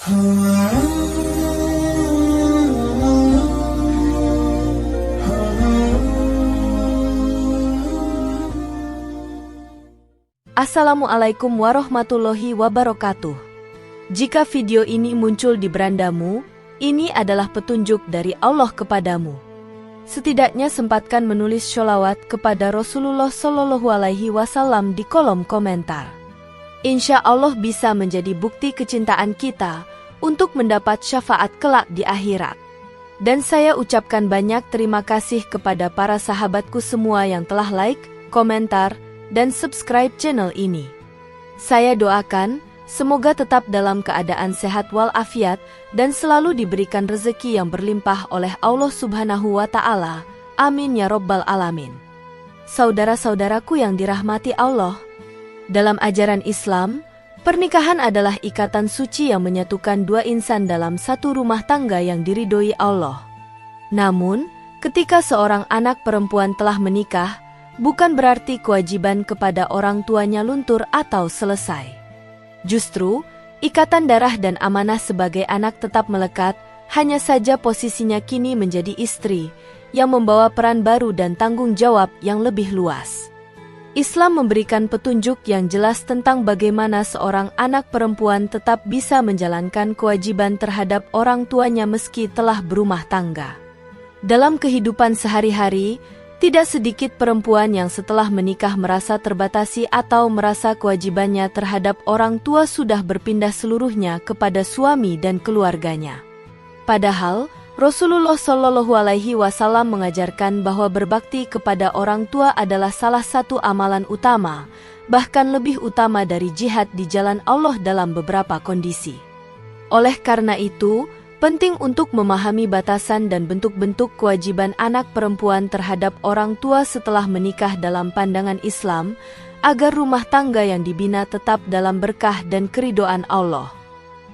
Assalamualaikum warahmatullahi wabarakatuh. Jika video ini muncul di berandamu, ini adalah petunjuk dari Allah kepadamu. Setidaknya sempatkan menulis sholawat kepada Rasulullah Shallallahu Alaihi Wasallam di kolom komentar. Insya Allah bisa menjadi bukti kecintaan kita untuk mendapat syafaat kelak di akhirat. Dan saya ucapkan banyak terima kasih kepada para sahabatku semua yang telah like, komentar, dan subscribe channel ini. Saya doakan, semoga tetap dalam keadaan sehat walafiat dan selalu diberikan rezeki yang berlimpah oleh Allah Subhanahu wa Ta'ala. Amin ya Rabbal Alamin. Saudara-saudaraku yang dirahmati Allah, dalam ajaran Islam, pernikahan adalah ikatan suci yang menyatukan dua insan dalam satu rumah tangga yang diridhoi Allah. Namun, ketika seorang anak perempuan telah menikah, bukan berarti kewajiban kepada orang tuanya luntur atau selesai. Justru, ikatan darah dan amanah sebagai anak tetap melekat, hanya saja posisinya kini menjadi istri, yang membawa peran baru dan tanggung jawab yang lebih luas. Islam memberikan petunjuk yang jelas tentang bagaimana seorang anak perempuan tetap bisa menjalankan kewajiban terhadap orang tuanya meski telah berumah tangga. Dalam kehidupan sehari-hari, tidak sedikit perempuan yang setelah menikah merasa terbatasi atau merasa kewajibannya terhadap orang tua sudah berpindah seluruhnya kepada suami dan keluarganya. Padahal, Rasulullah Shallallahu Alaihi Wasallam mengajarkan bahwa berbakti kepada orang tua adalah salah satu amalan utama, bahkan lebih utama dari jihad di jalan Allah dalam beberapa kondisi. Oleh karena itu, penting untuk memahami batasan dan bentuk-bentuk kewajiban anak perempuan terhadap orang tua setelah menikah dalam pandangan Islam, agar rumah tangga yang dibina tetap dalam berkah dan keridhaan Allah.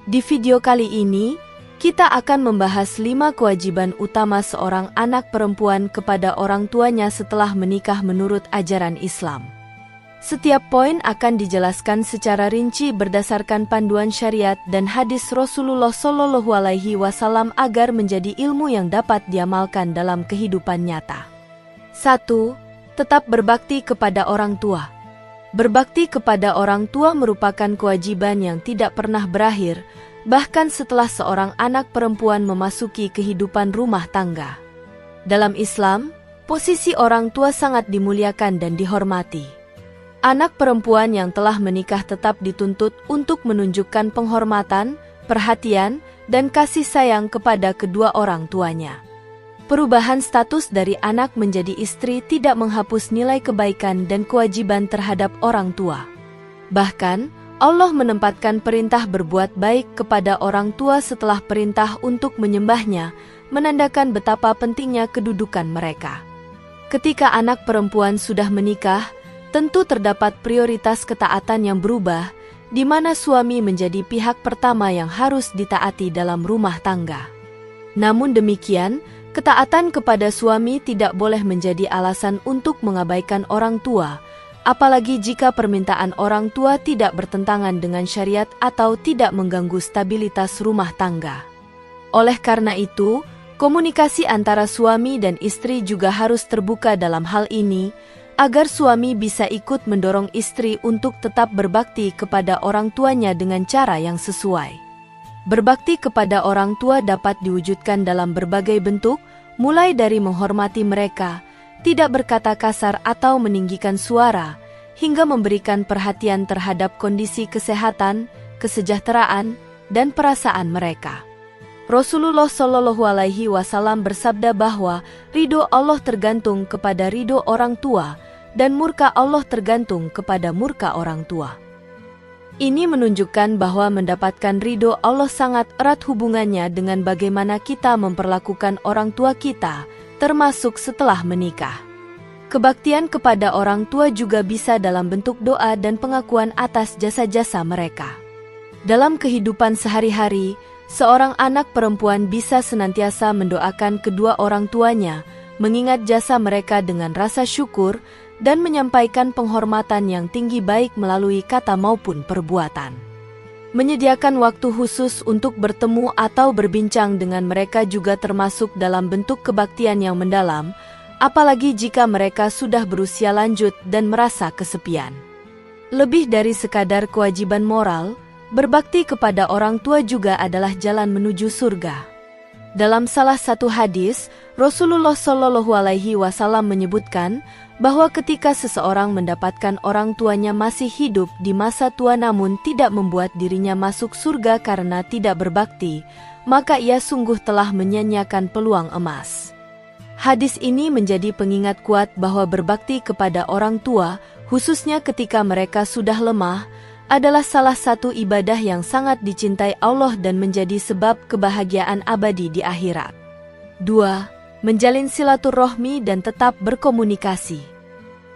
Di video kali ini, kita akan membahas 5 kewajiban utama seorang anak perempuan kepada orang tuanya setelah menikah menurut ajaran Islam. Setiap poin akan dijelaskan secara rinci berdasarkan panduan syariat dan hadis Rasulullah Shallallahu Alaihi Wasallam agar menjadi ilmu yang dapat diamalkan dalam kehidupan nyata. 1. Tetap berbakti kepada orang tua. Berbakti kepada orang tua merupakan kewajiban yang tidak pernah berakhir, bahkan setelah seorang anak perempuan memasuki kehidupan rumah tangga. Dalam Islam, posisi orang tua sangat dimuliakan dan dihormati. Anak perempuan yang telah menikah tetap dituntut untuk menunjukkan penghormatan, perhatian, dan kasih sayang kepada kedua orang tuanya. Perubahan status dari anak menjadi istri tidak menghapus nilai kebaikan dan kewajiban terhadap orang tua. Bahkan, Allah menempatkan perintah berbuat baik kepada orang tua setelah perintah untuk menyembahnya, menandakan betapa pentingnya kedudukan mereka. Ketika anak perempuan sudah menikah, tentu terdapat prioritas ketaatan yang berubah, di mana suami menjadi pihak pertama yang harus ditaati dalam rumah tangga. Namun demikian, ketaatan kepada suami tidak boleh menjadi alasan untuk mengabaikan orang tua, apalagi jika permintaan orang tua tidak bertentangan dengan syariat atau tidak mengganggu stabilitas rumah tangga. Oleh karena itu, komunikasi antara suami dan istri juga harus terbuka dalam hal ini, agar suami bisa ikut mendorong istri untuk tetap berbakti kepada orang tuanya dengan cara yang sesuai. Berbakti kepada orang tua dapat diwujudkan dalam berbagai bentuk, mulai dari menghormati mereka, tidak berkata kasar atau meninggikan suara, hingga memberikan perhatian terhadap kondisi kesehatan, kesejahteraan, dan perasaan mereka. Rasulullah Shallallahu Alaihi Wasallam bersabda bahwa ridho Allah tergantung kepada ridho orang tua, dan murka Allah tergantung kepada murka orang tua. Ini menunjukkan bahwa mendapatkan ridho Allah sangat erat hubungannya dengan bagaimana kita memperlakukan orang tua kita, termasuk setelah menikah. Kebaktian kepada orang tua juga bisa dalam bentuk doa dan pengakuan atas jasa-jasa mereka. Dalam kehidupan sehari-hari, seorang anak perempuan bisa senantiasa mendoakan kedua orang tuanya, mengingat jasa mereka dengan rasa syukur, dan menyampaikan penghormatan yang tinggi baik melalui kata maupun perbuatan. Menyediakan waktu khusus untuk bertemu atau berbincang dengan mereka juga termasuk dalam bentuk kebaktian yang mendalam, apalagi jika mereka sudah berusia lanjut dan merasa kesepian. Lebih dari sekadar kewajiban moral, berbakti kepada orang tua juga adalah jalan menuju surga. Dalam salah satu hadis, Rasulullah Shallallahu Alaihi Wasallam menyebutkan bahwa ketika seseorang mendapatkan orang tuanya masih hidup di masa tua namun tidak membuat dirinya masuk surga karena tidak berbakti, maka ia sungguh telah menyia-nyiakan peluang emas. Hadis ini menjadi pengingat kuat bahwa berbakti kepada orang tua, khususnya ketika mereka sudah lemah, adalah salah satu ibadah yang sangat dicintai Allah dan menjadi sebab kebahagiaan abadi di akhirat. 2. Menjalin silaturahmi dan tetap berkomunikasi.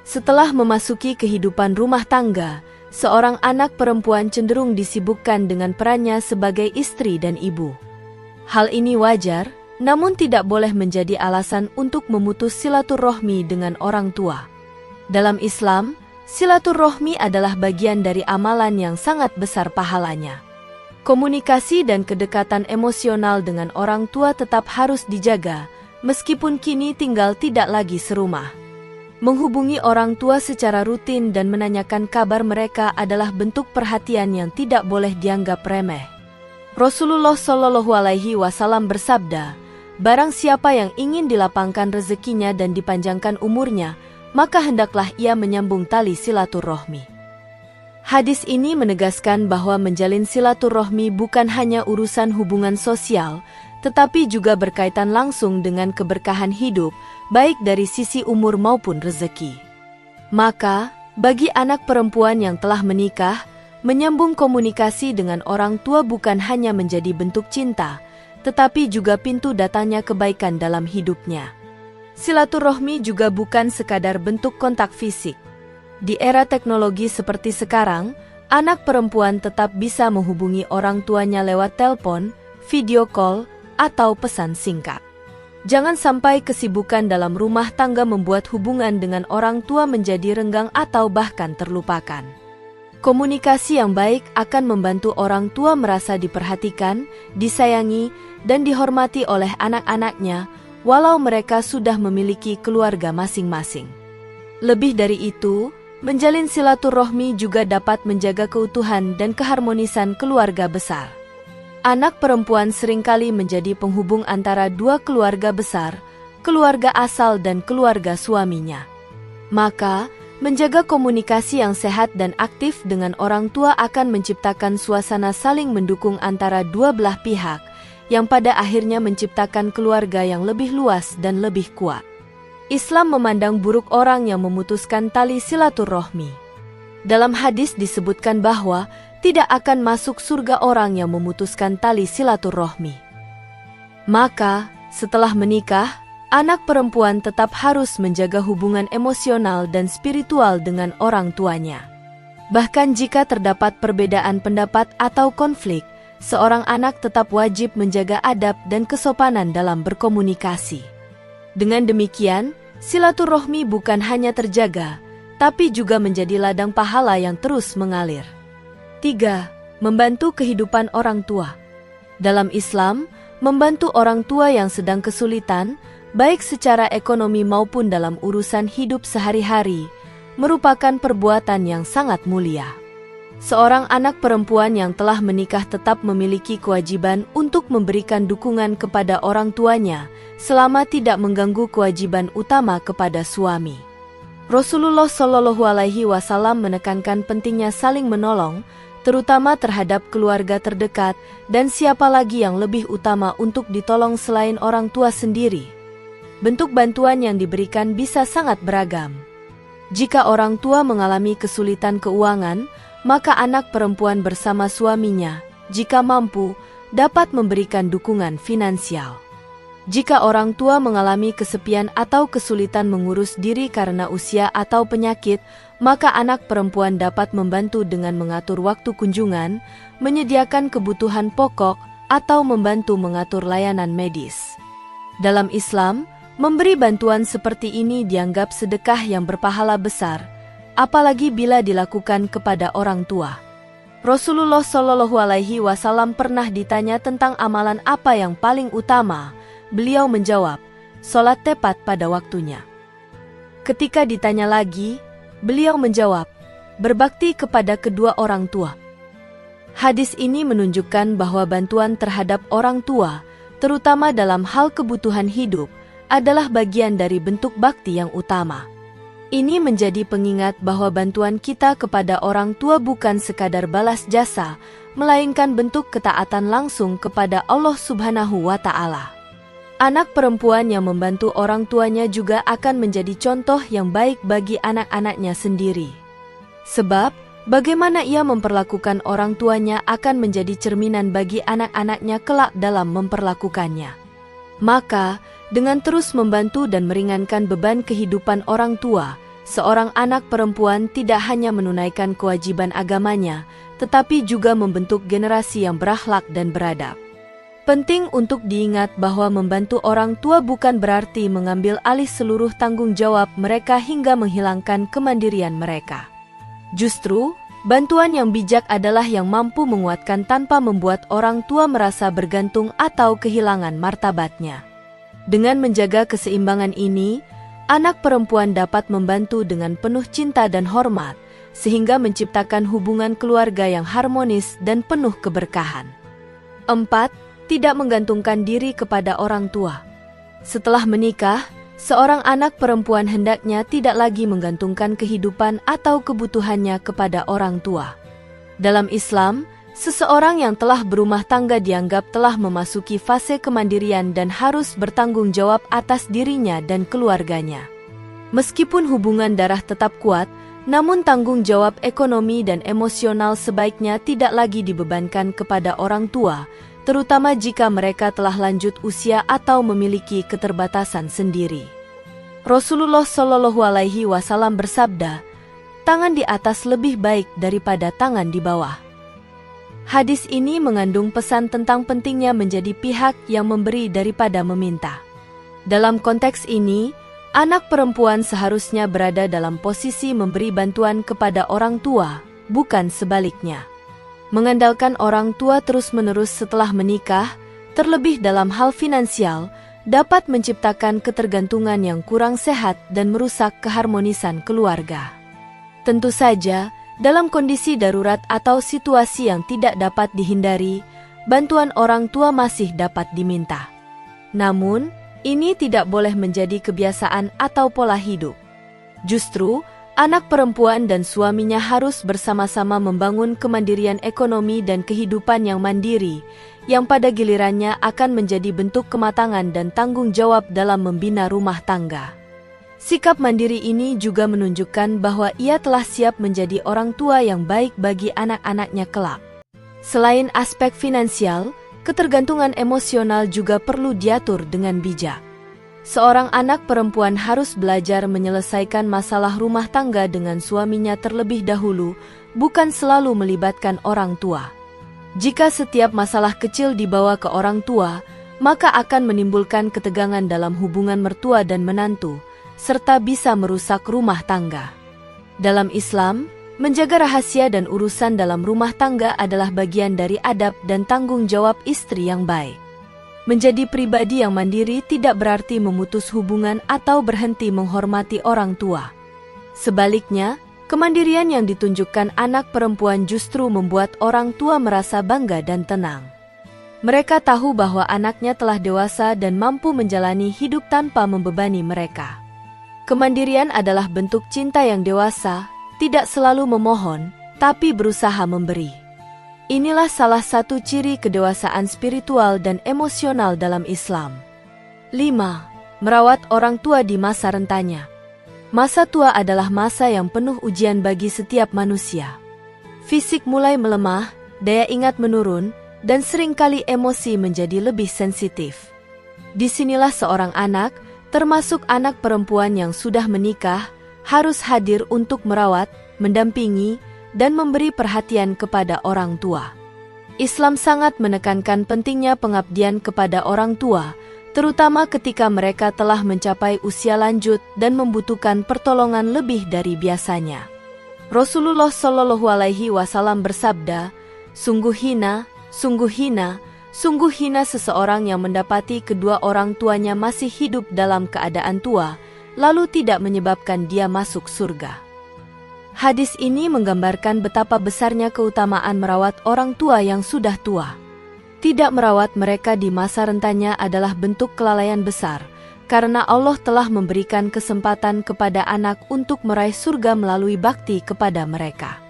Setelah memasuki kehidupan rumah tangga, seorang anak perempuan cenderung disibukkan dengan perannya sebagai istri dan ibu. Hal ini wajar, namun tidak boleh menjadi alasan untuk memutus silaturahmi dengan orang tua. Dalam Islam, silaturahmi adalah bagian dari amalan yang sangat besar pahalanya. Komunikasi dan kedekatan emosional dengan orang tua tetap harus dijaga, meskipun kini tinggal tidak lagi serumah. Menghubungi orang tua secara rutin dan menanyakan kabar mereka adalah bentuk perhatian yang tidak boleh dianggap remeh. Rasulullah Shallallahu Alaihi Wasallam bersabda, "Barang siapa yang ingin dilapangkan rezekinya dan dipanjangkan umurnya, maka hendaklah ia menyambung tali silaturahmi." Hadis ini menegaskan bahwa menjalin silaturahmi bukan hanya urusan hubungan sosial, tetapi juga berkaitan langsung dengan keberkahan hidup, baik dari sisi umur maupun rezeki. Maka, bagi anak perempuan yang telah menikah, menyambung komunikasi dengan orang tua bukan hanya menjadi bentuk cinta, tetapi juga pintu datangnya kebaikan dalam hidupnya. Silaturahmi juga bukan sekadar bentuk kontak fisik. Di era teknologi seperti sekarang, anak perempuan tetap bisa menghubungi orang tuanya lewat telepon, video call, atau pesan singkat. Jangan sampai kesibukan dalam rumah tangga membuat hubungan dengan orang tua menjadi renggang atau bahkan terlupakan. Komunikasi yang baik akan membantu orang tua merasa diperhatikan, disayangi, dan dihormati oleh anak-anaknya, walau mereka sudah memiliki keluarga masing-masing. Lebih dari itu, menjalin silaturahmi juga dapat menjaga keutuhan dan keharmonisan keluarga besar. Anak perempuan seringkali menjadi penghubung antara dua keluarga besar, keluarga asal dan keluarga suaminya. Maka, menjaga komunikasi yang sehat dan aktif dengan orang tua akan menciptakan suasana saling mendukung antara dua belah pihak, yang pada akhirnya menciptakan keluarga yang lebih luas dan lebih kuat. Islam memandang buruk orang yang memutuskan tali silaturahmi. Dalam hadis disebutkan bahwa tidak akan masuk surga orang yang memutuskan tali silaturahmi. Maka, setelah menikah, anak perempuan tetap harus menjaga hubungan emosional dan spiritual dengan orang tuanya. Bahkan jika terdapat perbedaan pendapat atau konflik, seorang anak tetap wajib menjaga adab dan kesopanan dalam berkomunikasi. Dengan demikian, silaturahmi bukan hanya terjaga, tapi juga menjadi ladang pahala yang terus mengalir. 3. Membantu kehidupan orang tua. Dalam Islam, membantu orang tua yang sedang kesulitan, baik secara ekonomi maupun dalam urusan hidup sehari-hari, merupakan perbuatan yang sangat mulia. Seorang anak perempuan yang telah menikah tetap memiliki kewajiban untuk memberikan dukungan kepada orang tuanya selama tidak mengganggu kewajiban utama kepada suami. Rasulullah Shallallahu Alaihi Wasallam menekankan pentingnya saling menolong, terutama terhadap keluarga terdekat dan siapa lagi yang lebih utama untuk ditolong selain orang tua sendiri. Bentuk bantuan yang diberikan bisa sangat beragam. Jika orang tua mengalami kesulitan keuangan, maka anak perempuan bersama suaminya, jika mampu, dapat memberikan dukungan finansial. Jika orang tua mengalami kesepian atau kesulitan mengurus diri karena usia atau penyakit, maka anak perempuan dapat membantu dengan mengatur waktu kunjungan, menyediakan kebutuhan pokok, atau membantu mengatur layanan medis. Dalam Islam, memberi bantuan seperti ini dianggap sedekah yang berpahala besar, apalagi bila dilakukan kepada orang tua. Rasulullah Shallallahu Alaihi Wasallam pernah ditanya tentang amalan apa yang paling utama. Beliau menjawab, sholat tepat pada waktunya. Ketika ditanya lagi, beliau menjawab, berbakti kepada kedua orang tua. Hadis ini menunjukkan bahwa bantuan terhadap orang tua, terutama dalam hal kebutuhan hidup, adalah bagian dari bentuk bakti yang utama. Ini menjadi pengingat bahwa bantuan kita kepada orang tua bukan sekadar balas jasa, melainkan bentuk ketaatan langsung kepada Allah Subhanahu wa Ta'ala. Anak perempuan yang membantu orang tuanya juga akan menjadi contoh yang baik bagi anak-anaknya sendiri. Sebab, bagaimana ia memperlakukan orang tuanya akan menjadi cerminan bagi anak-anaknya kelak dalam memperlakukannya. Maka, dengan terus membantu dan meringankan beban kehidupan orang tua, seorang anak perempuan tidak hanya menunaikan kewajiban agamanya, tetapi juga membentuk generasi yang berakhlak dan beradab. Penting untuk diingat bahwa membantu orang tua bukan berarti mengambil alih seluruh tanggung jawab mereka hingga menghilangkan kemandirian mereka. Justru, bantuan yang bijak adalah yang mampu menguatkan tanpa membuat orang tua merasa bergantung atau kehilangan martabatnya. Dengan menjaga keseimbangan ini, anak perempuan dapat membantu dengan penuh cinta dan hormat, sehingga menciptakan hubungan keluarga yang harmonis dan penuh keberkahan. 4. Tidak menggantungkan diri kepada orang tua. Setelah menikah, seorang anak perempuan hendaknya tidak lagi menggantungkan kehidupan atau kebutuhannya kepada orang tua. Dalam Islam, seseorang yang telah berumah tangga dianggap telah memasuki fase kemandirian dan harus bertanggung jawab atas dirinya dan keluarganya. Meskipun hubungan darah tetap kuat, namun tanggung jawab ekonomi dan emosional sebaiknya tidak lagi dibebankan kepada orang tua, terutama jika mereka telah lanjut usia atau memiliki keterbatasan sendiri. Rasulullah Shallallahu Alaihi Wasallam bersabda, "Tangan di atas lebih baik daripada tangan di bawah." Hadis ini mengandung pesan tentang pentingnya menjadi pihak yang memberi daripada meminta. Dalam konteks ini, anak perempuan seharusnya berada dalam posisi memberi bantuan kepada orang tua, bukan sebaliknya. Mengandalkan orang tua terus-menerus setelah menikah, terlebih dalam hal finansial, dapat menciptakan ketergantungan yang kurang sehat dan merusak keharmonisan keluarga. Tentu saja, dalam kondisi darurat atau situasi yang tidak dapat dihindari, bantuan orang tua masih dapat diminta. Namun, ini tidak boleh menjadi kebiasaan atau pola hidup. Justru, anak perempuan dan suaminya harus bersama-sama membangun kemandirian ekonomi dan kehidupan yang mandiri, yang pada gilirannya akan menjadi bentuk kematangan dan tanggung jawab dalam membina rumah tangga. Sikap mandiri ini juga menunjukkan bahwa ia telah siap menjadi orang tua yang baik bagi anak-anaknya kelak. Selain aspek finansial, ketergantungan emosional juga perlu diatur dengan bijak. Seorang anak perempuan harus belajar menyelesaikan masalah rumah tangga dengan suaminya terlebih dahulu, bukan selalu melibatkan orang tua. Jika setiap masalah kecil dibawa ke orang tua, maka akan menimbulkan ketegangan dalam hubungan mertua dan menantu, serta bisa merusak rumah tangga. Dalam Islam, menjaga rahasia dan urusan dalam rumah tangga adalah bagian dari adab dan tanggung jawab istri yang baik. Menjadi pribadi yang mandiri tidak berarti memutus hubungan atau berhenti menghormati orang tua. Sebaliknya, kemandirian yang ditunjukkan anak perempuan justru membuat orang tua merasa bangga dan tenang. Mereka tahu bahwa anaknya telah dewasa dan mampu menjalani hidup tanpa membebani mereka. Kemandirian adalah bentuk cinta yang dewasa, tidak selalu memohon, tapi berusaha memberi. Inilah salah satu ciri kedewasaan spiritual dan emosional dalam Islam. 5. Merawat orang tua di masa rentanya. Masa tua adalah masa yang penuh ujian bagi setiap manusia. Fisik mulai melemah, daya ingat menurun, dan seringkali emosi menjadi lebih sensitif. Disinilah seorang anak, termasuk anak perempuan yang sudah menikah, harus hadir untuk merawat, mendampingi, dan memberi perhatian kepada orang tua. Islam sangat menekankan pentingnya pengabdian kepada orang tua, terutama ketika mereka telah mencapai usia lanjut dan membutuhkan pertolongan lebih dari biasanya. Rasulullah Shallallahu Alaihi Wasallam bersabda, sungguh hina seseorang yang mendapati kedua orang tuanya masih hidup dalam keadaan tua, lalu tidak menyebabkan dia masuk surga. Hadis ini menggambarkan betapa besarnya keutamaan merawat orang tua yang sudah tua. Tidak merawat mereka di masa rentanya adalah bentuk kelalaian besar, karena Allah telah memberikan kesempatan kepada anak untuk meraih surga melalui bakti kepada mereka.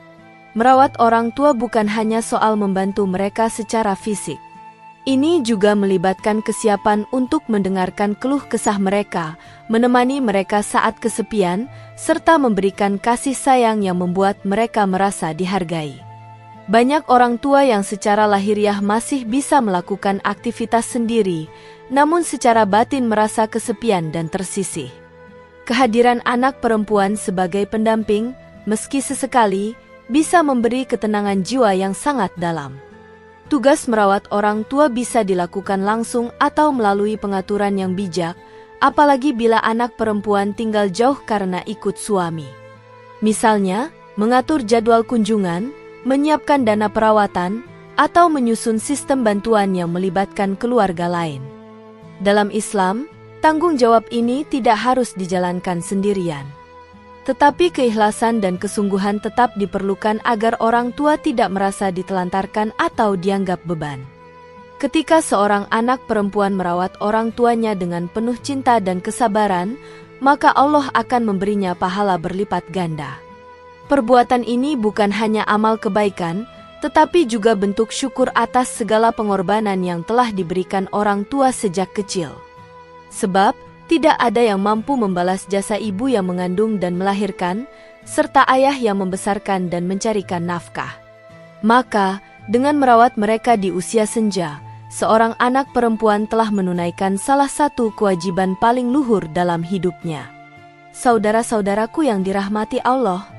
Merawat orang tua bukan hanya soal membantu mereka secara fisik. Ini juga melibatkan kesiapan untuk mendengarkan keluh kesah mereka, menemani mereka saat kesepian, serta memberikan kasih sayang yang membuat mereka merasa dihargai. Banyak orang tua yang secara lahiriah masih bisa melakukan aktivitas sendiri, namun secara batin merasa kesepian dan tersisih. Kehadiran anak perempuan sebagai pendamping, meski sesekali, bisa memberi ketenangan jiwa yang sangat dalam. Tugas merawat orang tua bisa dilakukan langsung atau melalui pengaturan yang bijak, apalagi bila anak perempuan tinggal jauh karena ikut suami. Misalnya, mengatur jadwal kunjungan, menyiapkan dana perawatan, atau menyusun sistem bantuan yang melibatkan keluarga lain. Dalam Islam, tanggung jawab ini tidak harus dijalankan sendirian. Tetapi keikhlasan dan kesungguhan tetap diperlukan agar orang tua tidak merasa ditelantarkan atau dianggap beban. Ketika seorang anak perempuan merawat orang tuanya dengan penuh cinta dan kesabaran, maka Allah akan memberinya pahala berlipat ganda. Perbuatan ini bukan hanya amal kebaikan, tetapi juga bentuk syukur atas segala pengorbanan yang telah diberikan orang tua sejak kecil. Sebab, tidak ada yang mampu membalas jasa ibu yang mengandung dan melahirkan, serta ayah yang membesarkan dan mencarikan nafkah. Maka, dengan merawat mereka di usia senja, seorang anak perempuan telah menunaikan salah satu kewajiban paling luhur dalam hidupnya. Saudara-saudaraku yang dirahmati Allah,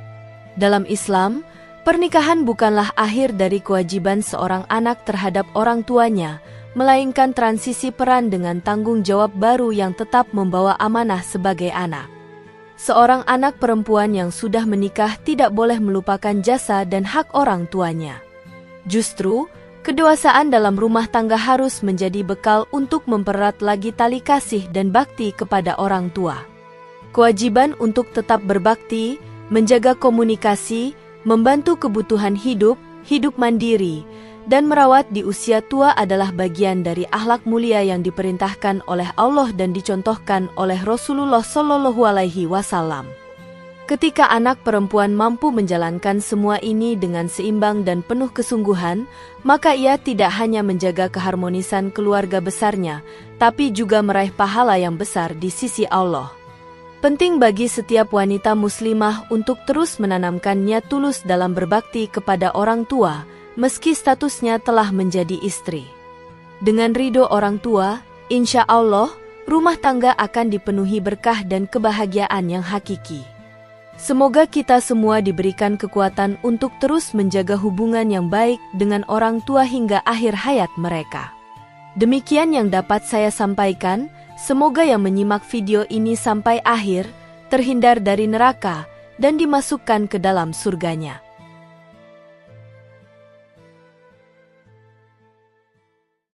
dalam Islam, pernikahan bukanlah akhir dari kewajiban seorang anak terhadap orang tuanya, melainkan transisi peran dengan tanggung jawab baru yang tetap membawa amanah sebagai anak. Seorang anak perempuan yang sudah menikah tidak boleh melupakan jasa dan hak orang tuanya. Justru, kedewasaan dalam rumah tangga harus menjadi bekal untuk mempererat lagi tali kasih dan bakti kepada orang tua. Kewajiban untuk tetap berbakti, menjaga komunikasi, membantu kebutuhan hidup mandiri, dan merawat di usia tua adalah bagian dari akhlak mulia yang diperintahkan oleh Allah dan dicontohkan oleh Rasulullah Shallallahu Alaihi Wasallam. Ketika anak perempuan mampu menjalankan semua ini dengan seimbang dan penuh kesungguhan, maka ia tidak hanya menjaga keharmonisan keluarga besarnya, tapi juga meraih pahala yang besar di sisi Allah. Penting bagi setiap wanita muslimah untuk terus menanamkan niat tulus dalam berbakti kepada orang tua, meski statusnya telah menjadi istri. Dengan ridho orang tua, insya Allah, rumah tangga akan dipenuhi berkah dan kebahagiaan yang hakiki. Semoga kita semua diberikan kekuatan untuk terus menjaga hubungan yang baik dengan orang tua hingga akhir hayat mereka. Demikian yang dapat saya sampaikan. Semoga yang menyimak video ini sampai akhir, terhindar dari neraka, dan dimasukkan ke dalam surganya.